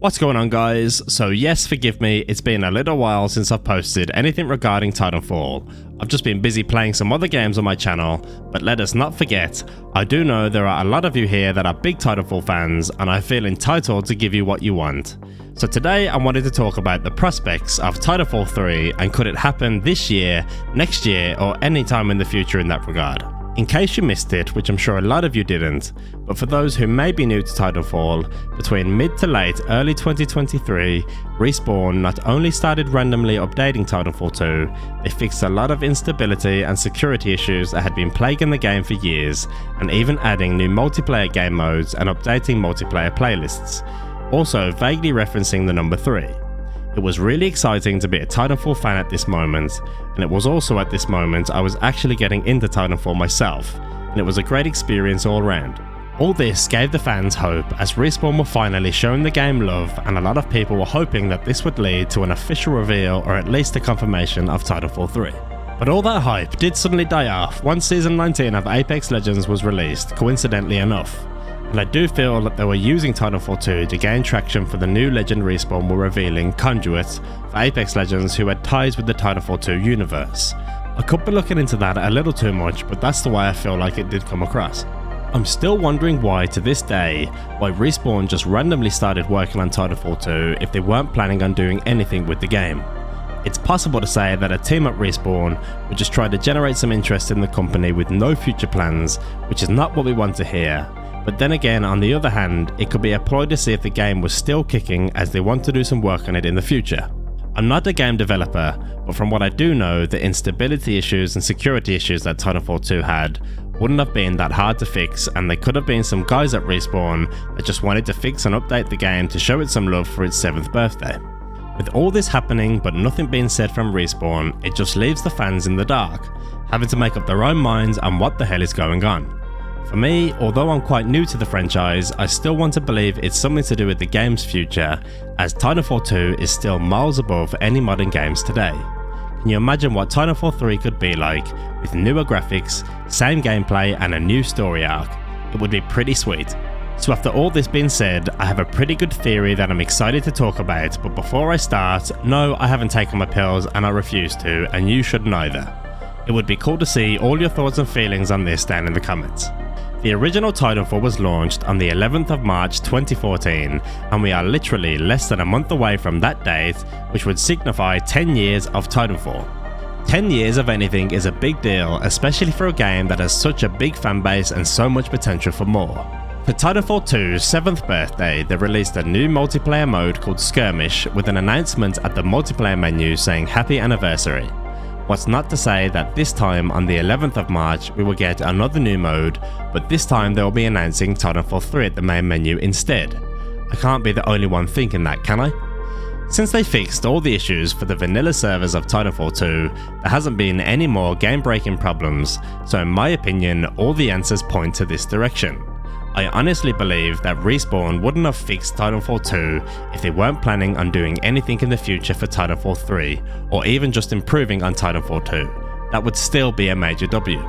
What's going on, guys? So yes, forgive me, it's been a little while since I've posted anything regarding Titanfall. I've just been busy playing some other games on my channel, but let us not forget, I do know there are a lot of you here that are big Titanfall fans, and I feel entitled to give you what you want. So today I wanted to talk about the prospects of Titanfall 3 and could it happen this year, next year, or any time in the future in that regard. In case you missed it, which I'm sure a lot of you didn't, but for those who may be new to Titanfall, between mid to late early 2023, Respawn not only started randomly updating Titanfall 2, they fixed a lot of instability and security issues that had been plaguing the game for years, and even adding new multiplayer game modes and updating multiplayer playlists, also vaguely referencing the number 3. It was really exciting to be a Titanfall fan at this moment, and it was also at this moment I was actually getting into Titanfall myself, and it was a great experience all around. All this gave the fans hope as Respawn were finally showing the game love, and a lot of people were hoping that this would lead to an official reveal or at least a confirmation of Titanfall 3. But all that hype did suddenly die off once Season 19 of Apex Legends was released, coincidentally enough. And I do feel that they were using Titanfall 2 to gain traction for the new legend Respawn were revealing, Conduit, for Apex Legends who had ties with the Titanfall 2 universe. I could be looking into that a little too much, but that's the way I feel like it did come across. I'm still wondering why to this day, why Respawn just randomly started working on Titanfall 2 if they weren't planning on doing anything with the game. It's possible to say that a team at Respawn would just try to generate some interest in the company with no future plans, which is not what we want to hear. But then again, on the other hand, it could be a ploy to see if the game was still kicking as they want to do some work on it in the future. I'm not a game developer, but from what I do know, the instability issues and security issues that Titanfall 2 had wouldn't have been that hard to fix, and there could have been some guys at Respawn that just wanted to fix and update the game to show it some love for its 7th birthday. With all this happening but nothing being said from Respawn, it just leaves the fans in the dark, having to make up their own minds on what the hell is going on. For me, although I'm quite new to the franchise, I still want to believe it's something to do with the game's future, as Titanfall 2 is still miles above any modern games today. Can you imagine what Titanfall 3 could be like, with newer graphics, same gameplay and a new story arc? It would be pretty sweet. So after all this being said, I have a pretty good theory that I'm excited to talk about, but before I start, no, I haven't taken my pills and I refuse to, and you shouldn't either. It would be cool to see all your thoughts and feelings on this down in the comments. The original Titanfall was launched on the 11th of March 2014, and we are literally less than a month away from that date, which would signify 10 years of Titanfall. 10 years of anything is a big deal, especially for a game that has such a big fanbase and so much potential for more. For Titanfall 2's 7th birthday, they released a new multiplayer mode called Skirmish with an announcement at the multiplayer menu saying Happy Anniversary. What's not to say that this time on the 11th of March we will get another new mode, but this time they will be announcing Titanfall 3 at the main menu instead. I can't be the only one thinking that, can I? Since they fixed all the issues for the vanilla servers of Titanfall 2, there hasn't been any more game-breaking problems, so in my opinion all the answers point to this direction. I honestly believe that Respawn wouldn't have fixed Titanfall 2 if they weren't planning on doing anything in the future for Titanfall 3, or even just improving on Titanfall 2. That would still be a major W.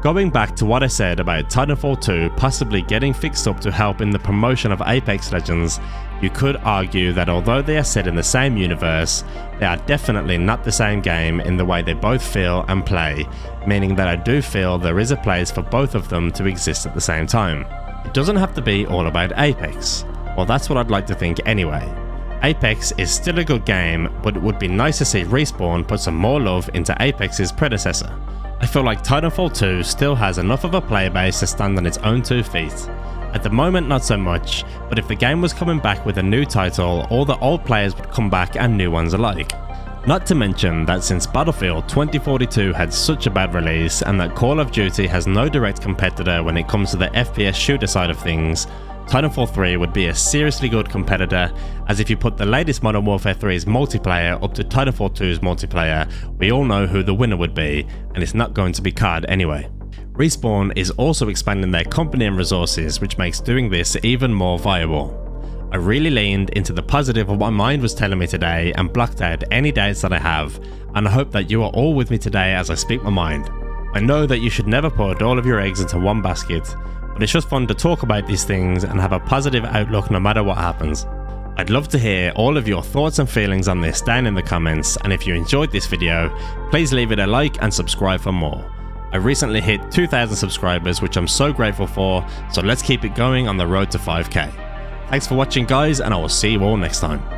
Going back to what I said about Titanfall 2 possibly getting fixed up to help in the promotion of Apex Legends, you could argue that although they are set in the same universe, they are definitely not the same game in the way they both feel and play, meaning that I do feel there is a place for both of them to exist at the same time. It doesn't have to be all about Apex. Well, that's what I'd like to think anyway. Apex is still a good game, but it would be nice to see Respawn put some more love into Apex's predecessor. I feel like Titanfall 2 still has enough of a player base to stand on its own 2 feet. At the moment not so much, but if the game was coming back with a new title, all the old players would come back and new ones alike. Not to mention that since Battlefield 2042 had such a bad release and that Call of Duty has no direct competitor when it comes to the FPS shooter side of things, Titanfall 3 would be a seriously good competitor, as if you put the latest Modern Warfare 3's multiplayer up to Titanfall 2's multiplayer, we all know who the winner would be, and it's not going to be COD anyway. Respawn is also expanding their company and resources, which makes doing this even more viable. I really leaned into the positive of what my mind was telling me today and blocked out any doubts that I have, and I hope that you are all with me today as I speak my mind. I know that you should never put all of your eggs into one basket, but it's just fun to talk about these things and have a positive outlook no matter what happens. I'd love to hear all of your thoughts and feelings on this down in the comments, and if you enjoyed this video, please leave it a like and subscribe for more. I recently hit 2,000 subscribers, which I'm so grateful for, so let's keep it going on the road to 5k. Thanks for watching guys, and I will see you all next time.